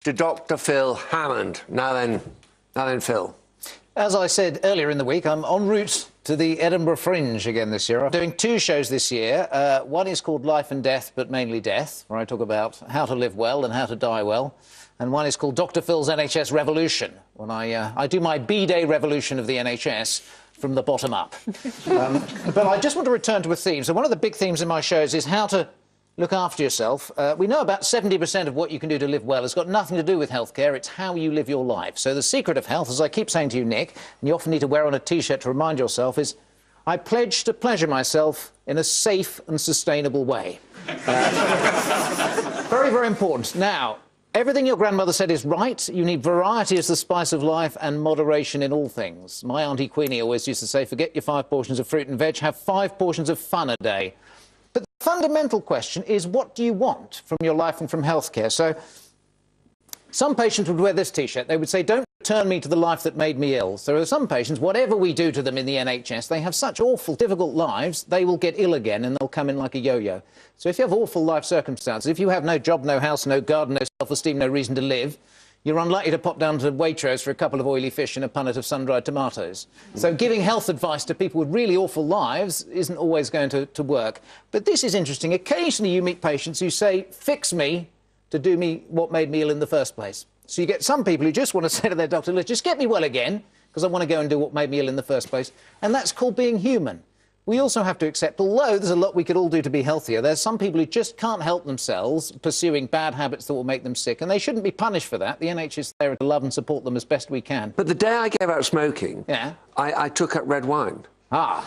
to Dr Phil Hammond. Now then, Phil. As I said earlier in the week, I'm en route to the Edinburgh Fringe again this year. I'm doing 2 shows this year. One is called Life and Death, but mainly death, where I talk about how to live well and how to die well. And one is called Dr Phil's NHS Revolution, when I do my B-Day revolution of the NHS from the bottom up. But I just want to return to a theme. So one of the big themes in my shows is how to look after yourself. We know about 70% of what you can do to live well has got nothing to do with healthcare. It's how you live your life. So the secret of health, as I keep saying to you, Nick, and you often need to wear on a T-shirt to remind yourself, is I pledge to pleasure myself in a safe and sustainable way. Very, very important. Now, everything your grandmother said is right. You need variety as the spice of life and moderation in all things. My Auntie Queenie always used to say, forget your 5 portions of fruit and veg, have 5 portions of fun a day. But the fundamental question is, what do you want from your life and from healthcare? So some patients would wear this T-shirt. They would say, don't return me to the life that made me ill. So there are some patients, whatever we do to them in the NHS, they have such awful, difficult lives, they will get ill again and they'll come in like a yo-yo. So if you have awful life circumstances, if you have no job, no house, no garden, no self-esteem, no reason to live, you're unlikely to pop down to Waitrose for a couple of oily fish and a punnet of sun-dried tomatoes. So giving health advice to people with really awful lives isn't always going to work. But this is interesting. Occasionally you meet patients who say, fix me to do me what made me ill in the first place. So you get some people who just want to say to their doctor, let's just get me well again, because I want to go and do what made me ill in the first place. And that's called being human. We also have to accept, although there's a lot we could all do to be healthier, there's some people who just can't help themselves pursuing bad habits that will make them sick, and they shouldn't be punished for that. The NHS is there to love and support them as best we can. But the day I gave up smoking, I took up red wine. Ah.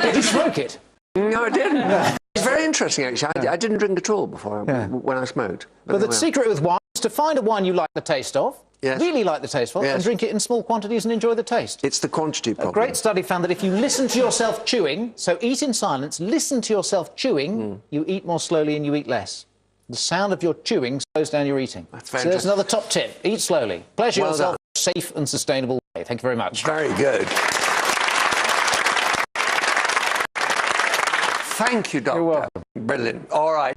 Did you smoke it? No, I didn't. It's very interesting, actually. I didn't drink at all before when I smoked. But the secret with wine is to find a wine you like the taste of, really like the taste of, and drink it in small quantities and enjoy the taste. It's the quantity problem. A great study found that if you listen to yourself chewing, so eat in silence, listen to yourself chewing, you eat more slowly and you eat less. The sound of your chewing slows down your eating. That's fantastic. So there's another top tip. Eat slowly. Pleasure yourself in a safe and sustainable way. Thank you very much. Very good. Thank you, Doctor. You're welcome. Brilliant. All right.